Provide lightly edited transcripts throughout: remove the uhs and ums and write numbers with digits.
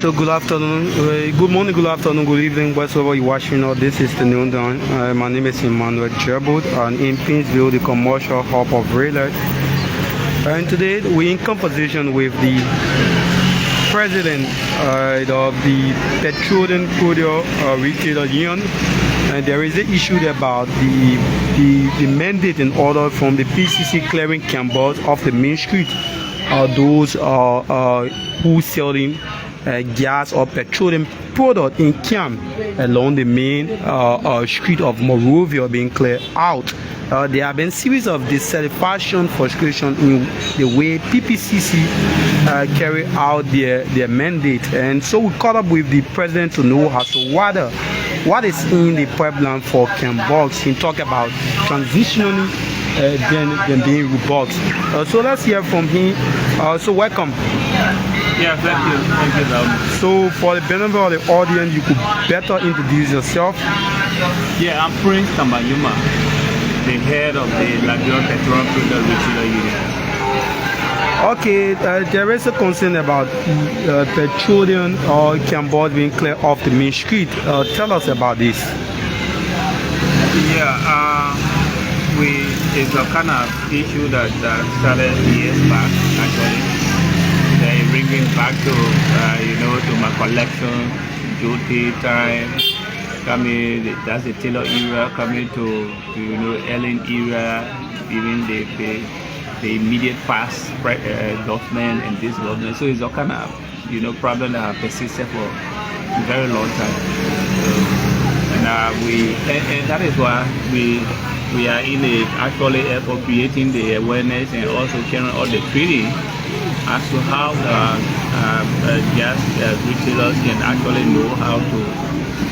So good afternoon, good morning, good afternoon, good evening, wherever you're watching or this is the noon dawn. My name is Emmanuel Jebut and in Pinsville, the commercial hub of Rayleigh. And today we're in conversation with the president of the Petroleum Retailer Union. And there is an issue about the mandate in order from the PCC clearing campus of the main street. Those who selling gas or petroleum product in camp along the main street of Morovia being cleared out. There have been series of dissatisfaction, frustration in the way PPCC carry out their mandate, and so we caught up with the president to know as to what is in the pipeline for Cambox. He talk about transitioning then being rebuilt. So let's hear from him. So welcome. Yeah, thank you. Thank you, So for the benefit of the audience, you could better introduce yourself. Yeah, I'm Prince Tambah Nyumah, the head of the Liberian Petroleum Union. Okay, there is a concern about petroleum or Cambodia being cleared off the main street. Tell us about this. Yeah, it's a kind of issue that started years back, actually. They bringing back to to my collection, Jyoti time, coming. That's the Taylor era, coming to Ellen era, even the immediate past government and this government. So it's a kind of problem that have persisted for a very long time. So, and that is why we are in the actually effort creating the awareness and also sharing all the training as to how gas retailers can actually know how to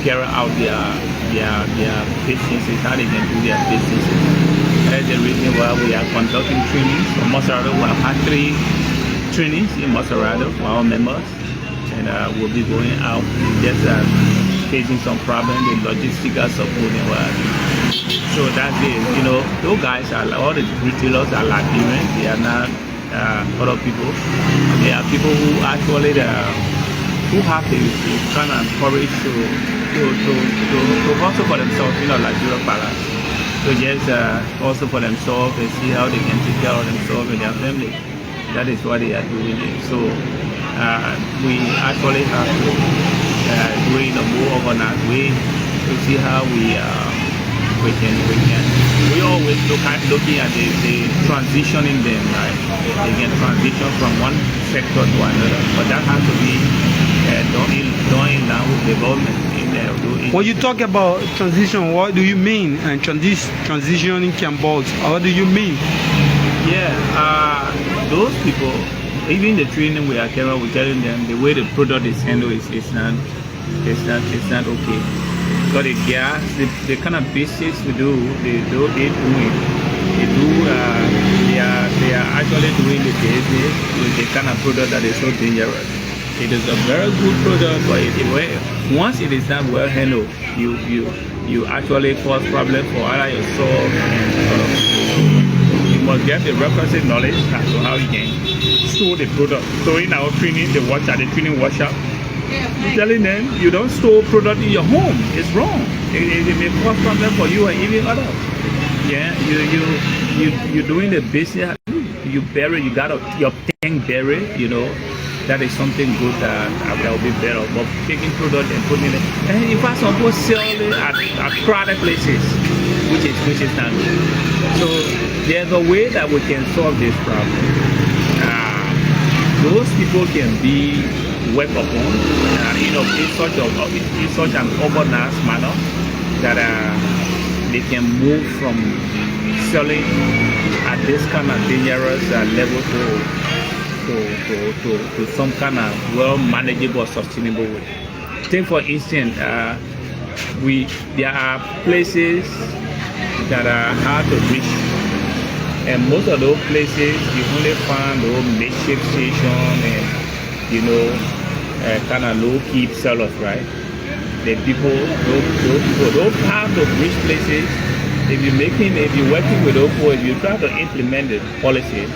carry out their businesses, how they can do their businesses. That's the reason why we are conducting trainings. For Maserado, we have had 3 trainings in Maserado for our members, and we'll be going out just facing some problems, the logistical support and what. So that's it. Those guys all the retailers are Liberians. They are not other people. There are people who actually who have the kind of courage to also for themselves, like Europe balance. So just also for themselves and see how they can take care of themselves and their family. That is what they are doing. So we actually have to do it in a more organized way to see how we always looking at the transitioning them, right? They can transition from one sector to another, but that has to be done in line with the government. When you talk about transition, what do you mean? And transitioning Cambodia, what do you mean? Yeah, those people, even the training we are carrying, we're telling them the way the product is handled is not okay. Because the gas, the kind of business we do, they are actually doing the business with the kind of product that is so dangerous. It is a very good product, but once it is not well handled, you actually cause problem for either yourself and you must get the requisite knowledge as to how you can store the product. So in our training, the training workshop, telling them you don't store product in your home. It's wrong. It may cause problem for you and even others. Yeah, you're doing the business. You bury. You got your tank buried. That is something good that will be better. But taking product and putting it, and in fact, some people sell it at crowded places, which is not good. So there's a way that we can solve this problem. Those people can be work upon, in such an organized manner that they can move from selling at this kind of dangerous level to some kind of well manageable, sustainable way. Take for instance, there are places that are hard to reach, and most of those places you only find those makeshift station and kind of low-key sellers, right? The people, those have to reach places. If you're working with those people, if you try to implement the policy,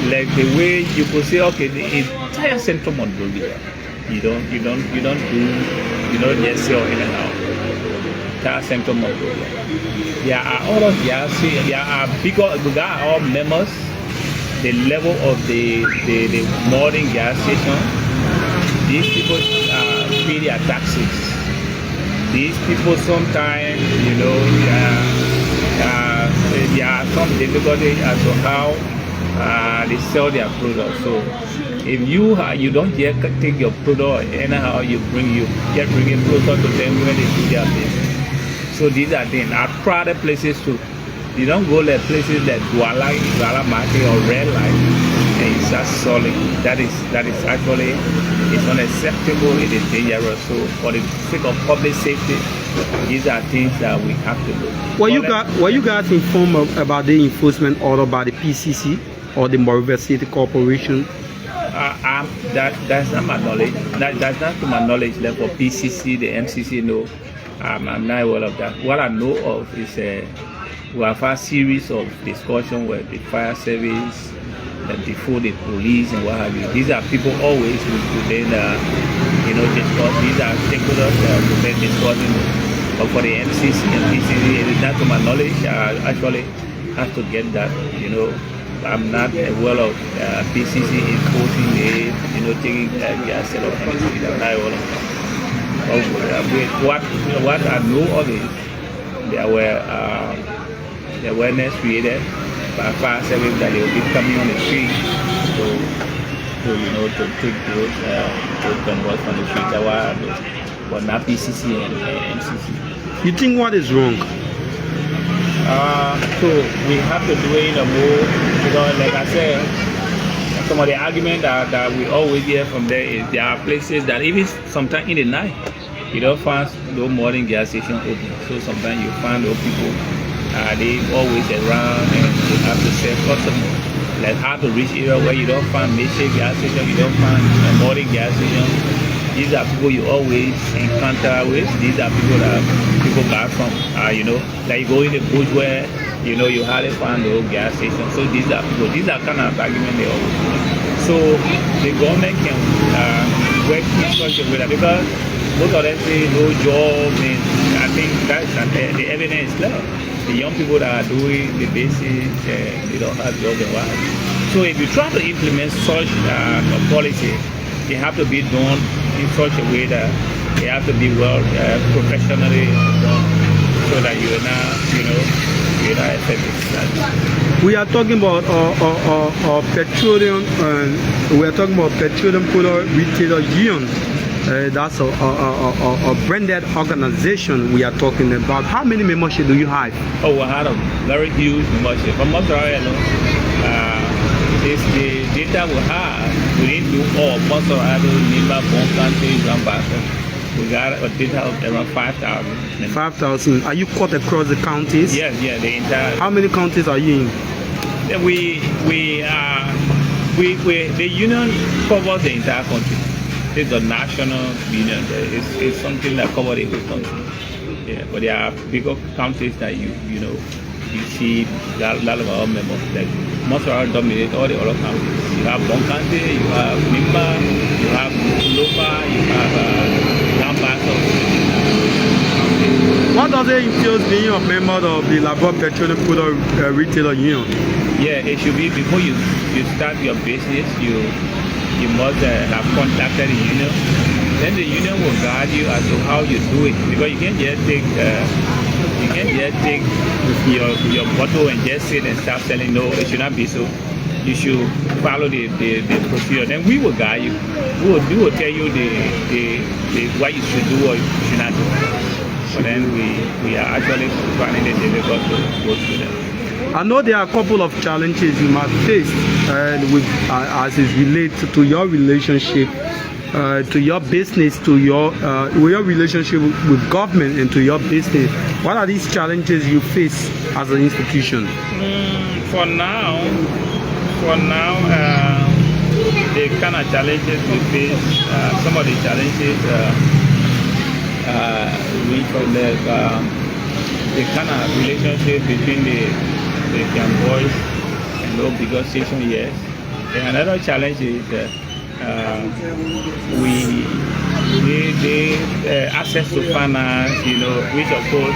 like the way you could say, okay, the entire Central Mongolia, You don't just sell anyhow. That's symptom of problem. There are other gas. There are because we got all members. The level of the modern gas station. These people pay their taxes. These people sometimes, there are some difficulty as to how they sell their product. So if you don't yet take your product anyhow, you bring it closer to them when they do their business. So these are things. At crowded places too. You don't go to places that Douala Market or red light and it's just solid. That is actually it's unacceptable. It is dangerous. So for the sake of public safety, these are things that we have to do. Were you guys informed about the enforcement order by the PCC or the Monrovia City Corporation? That's not my knowledge. That's not to my knowledge level. For PCC, the MCC, no. I'm not aware of that. What I know of is we have a series of discussions with the fire service, before the police and what have you. These are people always within, discuss. These are stakeholders who've been discussing. But for the MCC and PCC, it is not to my knowledge. I actually have to get that. I'm not aware of PCC enforcing it. Taking gas sale of MCC. I'm not aware of that. What I know of it, there were the awareness created by fire service that they will be coming on the street to take those convoys from the street. But not PCC and MCC. You think what is wrong? So we have to do it in a more, like I said, some of the argument that we always hear from there is there are places that even sometimes in the night you don't find no modern gas station open. So sometimes you find those people they always around and they have to serve customers. Like how to reach area where you don't find major gas station, you don't find a modern gas station. These are people you always encounter with. These are people that people got from, like you go in the bush where you hardly find no gas station. So these are people. These are kind of argument they always do. So the government can work in such a way that because most of them say no job, and I think that's the evidence is there. The young people that are doing the basics, they don't have job and what. So if you try to implement such a policy, it have to be done in such a way that it have to be well professionally done, so that you're not effective. We are talking about petroleum, and we are talking about petroleum product retailer union. That's a branded organization we are talking about. How many membership do you have? Oh, we had a very huge membership. For most of it's the data we have. We didn't do all. Most of our member from countries and basket. We got a data of around 5,000. 5,000. Are you cut across the counties? Yes, the entire. How many counties are you in? The union covers the entire country. It's a national union. It's something that covers the whole country. Yeah, but there are bigger counties that you see a lot of our members. Like most of our dominate all the other counties. You have Bon County, you have Nimba, you have Lopa, you have Tambah. What does it entail being a member of the Liberian Petroleum Product Retailer Union? Yeah, it should be before you start your business, you must have contacted the union. Then the union will guide you as to how you do it, because you can't just take your bottle and just sit and start selling. No, it should not be so. You should follow the procedure. Then we will guide you. We will tell you the what you should do or you should not do. But then we are actually finding it difficult to go through them. I know there are a couple of challenges you must face as it relates to your relationship, to your business, to your relationship with government and to your business. What are these challenges you face as an institution? For now, the kind of challenges we face, some of the challenges we from the kind of relationship between the young boys and no bigger station, yes. And another challenge is we the access to finance, which of course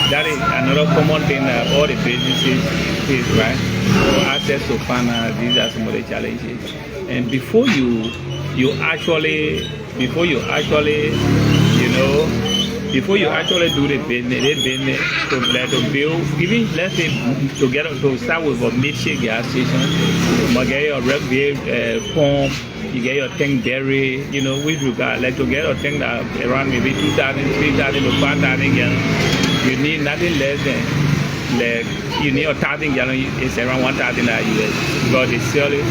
that is another common thing that all the businesses face, right? So access to finance, these are some of the challenges. And before you actually do the business to build, even let's say to start with a midship gas station, you get your pump, you get your tank dairy, which you got like to get a tank that around maybe 2,000, 3,000 to 5,000 gallons. You need nothing less than you need 1,000 gallons. It's around 1,000 US because they sell it.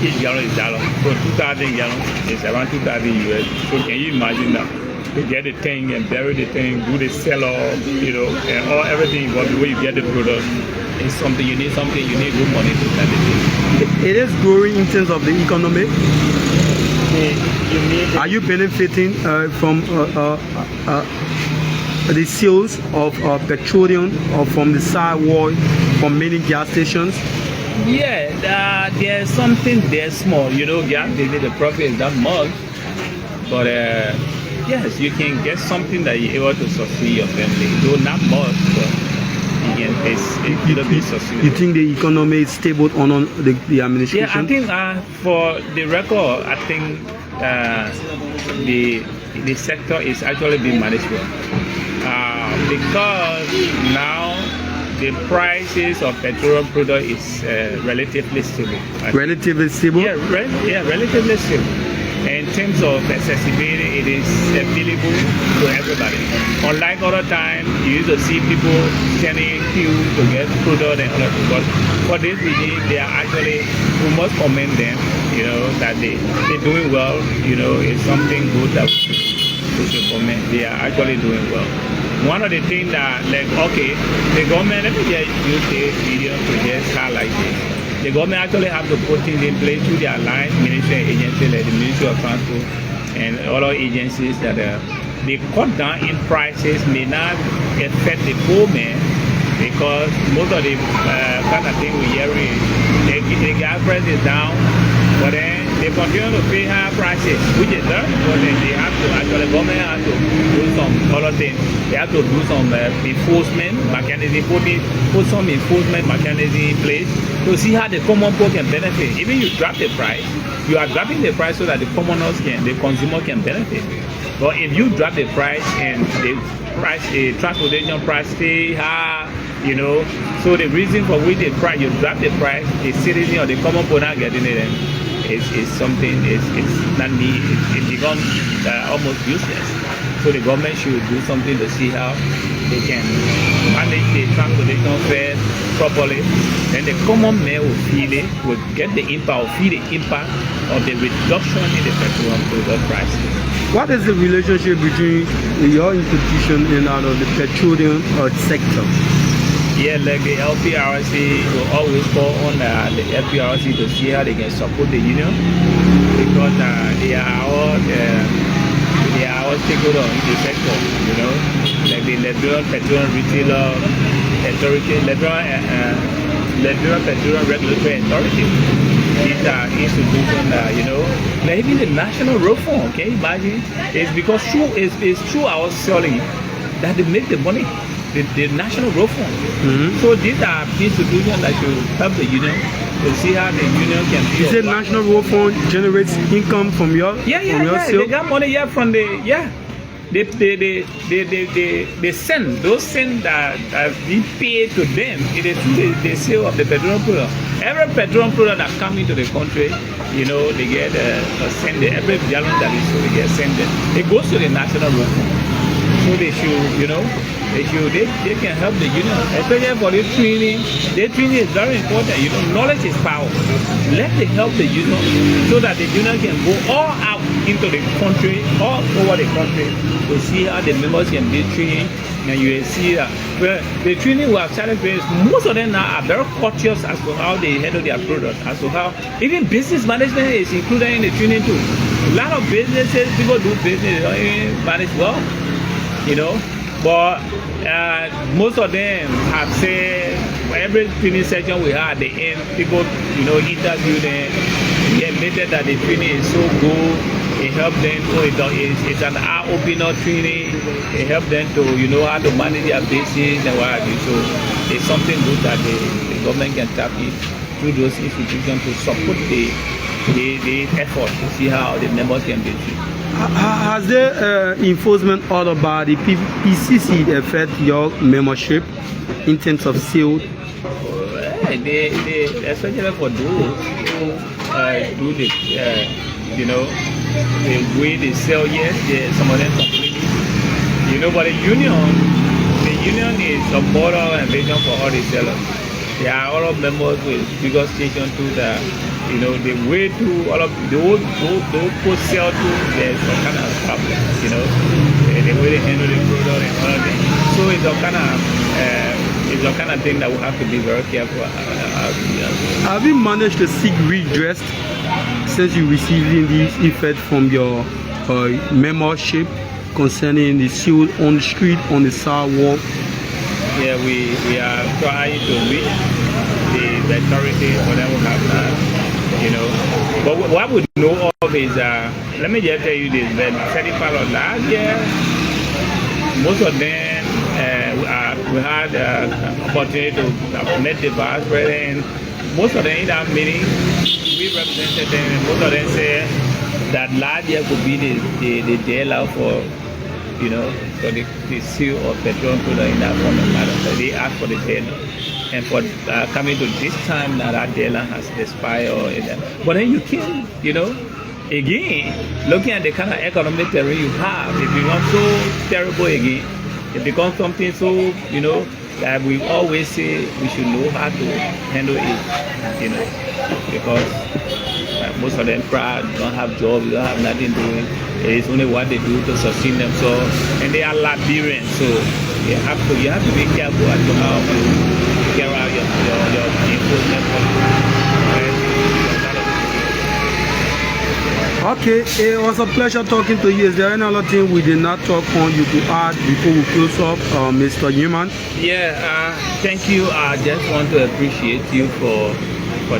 Each gallon is $1. So 2,000 gallons is around 2,000 US. So can you imagine that? To get the tank and bury the tank, do the sell off, and everything, but the way you get the product is something you need good money to sell it. It is growing in terms of the economy. Are you benefiting from the sales of petroleum or from the sidewalk from many gas stations? Yeah, there's something there small, gas business, the profit is not much, but yes, you can get something that you're able to sustain your family. Though not much, but you can be sustainable. You think the economy is stable on the administration? Yeah, I think for the record, I think the sector is actually being managed well. Because now the prices of petroleum product is relatively stable. Relatively stable? Yeah, relatively stable. In terms of accessibility, it is available to everybody. Unlike other times, you used to see people standing in queue to get product and all that. But for this regime, they are actually, we must commend them, that they're doing well. It's something good that we should commend. They are actually doing well. One of the things that, the government, let me just use this video to just highlight this. The government actually have to put things in place through their line ministry agencies like the Ministry of Transport and other agencies that they cut down in prices may not affect the poor man because most of the kind of thing we hear is the gas price is down, but then they continue to pay higher prices, which is very important. They have to actually, government has to do some other things. They have to do some enforcement mechanism, put some enforcement mechanism in place to see how the common people can benefit. Even you drop the price, you are dropping the price so that the the consumer can benefit. But if you drop the price and the transportation price stay high, so the reason for which you drop the price, the citizen or the common people not getting it, it's something, it's not neat, it becomes almost useless. So the government should do something to see how they can manage the transportation fare properly. Then the common man will feel it, will get the impact, of the reduction in the petroleum product price. What is the relationship between your institution and the petroleum sector? Yeah, like the LPRC will always call on the LPRC to see how they can support the union because they are our stakeholder in the sector, like the Liberian Petroleum Retailer Authority, Liberian Petroleum Regulatory Authority. These are institutions that, like even the National Road Fund, can you imagine? It's because it's through our selling that they make the money. The National Road Fund. Mm-hmm. So these are institutions that should help the union to see how the union can be. You said National Road Fund generates income from your sale? They got money from they send those cents that we pay to them. It is through the sale of the petroleum product. Every petroleum product that comes into the country, they get send every gallon that is sold, they get sent. It goes to the National Road Fund. So they should, they can help the union, especially for the training. The training is very important. Knowledge is power. Let them help the union so that the union can go all out into the country, all over the country to see how the members can be trained. And you will see that the training we have started with, most of them now are very cautious as to how they handle their products, as to how even business management is included in the training too. A lot of businesses, people do business, manage well, but most of them have said every training session we had at the end, people, interview them. They admitted that the training is so good. It helped them. It's an eye-opener training. It helped them to, how to manage their business and what have you. So it's something good that the government can tap in through those institutions to support the effort to see how the members can be treated. Has the enforcement order by the PCC affect your membership in terms of sales? They especially for those who do the, the way they sell, yes, some of them completely. But the union is a model and vision for all the sellers. They are all of members with bigger station too that, the way to all of those who sell to, there's some kind of problem, the way they handle the product and all of that. So it's a kind of thing that we have to be very careful about. Have you managed to seek redress since you receiving this effect from your membership concerning the sale on the street, on the sidewalk? Yeah, we are trying to reach the authority for them to have that, But what we know of is, let me just tell you this, that 35 of last year, most of them, we had opportunity to meet the vice president. Most of them in that meeting, we represented them, and most of them said that last year could be the deadline for, for the sale of petroleum product in that form of matter. So they asked for the deadline. And for coming to this time now, that deadline has expired. But then you can, again, looking at the kind of economic theory you have, it becomes so terrible again. It becomes something so, that we always say we should know how to handle it, because most of them proud, don't have jobs, don't have nothing doing. It's only what they do to sustain themselves, and they are Liberians, so you have to be careful as to how you carry out your enforcement policy. Okay, it was a pleasure talking to you. Is there any other thing we did not talk on you could add before we close up, Mr. Nyumah? Yeah, thank you. I just want to appreciate you for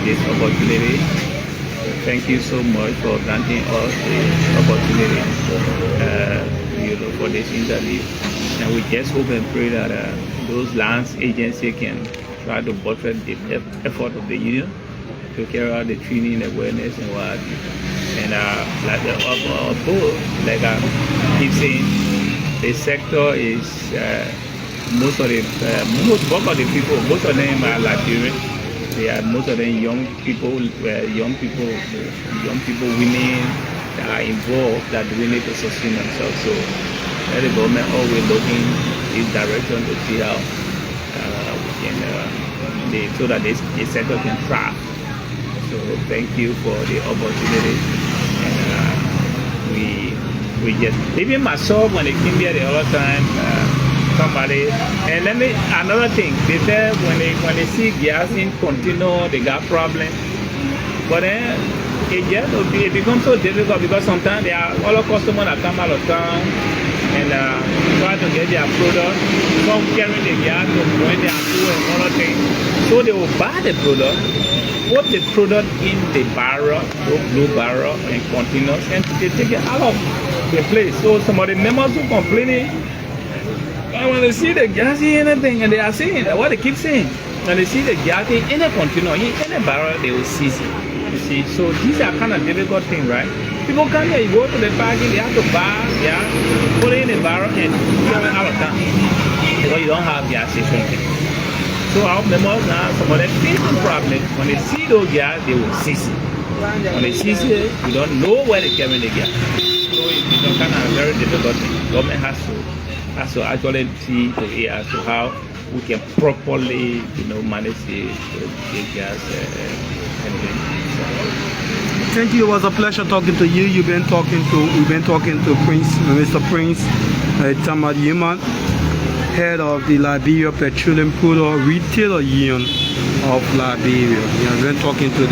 this opportunity. Thank you so much for granting us the opportunity for this interview. And we just hope and pray that those lands agencies can try to buttress the effort of the union to carry out the training, awareness, and what have you. And like I keep saying, the sector is most of the people, most of them are Liberian. They are most of them young people, women that are involved that we need to sustain themselves. So the government always looking in this direction to see how so that the sector can thrive. So thank you for the opportunity, and we just, even myself when they came here the other time, somebody, and another thing, they said when they see gas in continue, they got problem, but then it becomes so difficult because sometimes there are other customers that come out of town and try to get their product, some carrying the gas to bring their food and other things, so they will buy the product, put the product in the barrel, blue barrel and containers, and they take it out of the place. So some of the members who complaining, when they see the gas in anything, and they are saying what they keep saying, when they see the gas in any container, in any barrel, they will seize it. You see, so these are kind of difficult things, right? People come here, you go to the parking, they have to buy, put it in the barrel and throw it out of town because you don't have gas station. So our members now, some of them facing problems. When they see those gas, they will seize it. When they seize it, you don't know where they carry the gas. So it's kind of very difficult thing. Government has to actually see as to how we can properly, manage the gas. Thank you. It was a pleasure talking to you. We've been talking to Mr. Prince Tambah Nyumah, head of the Liberian Petroleum Product Retailer Union of Liberia. We have been talking to the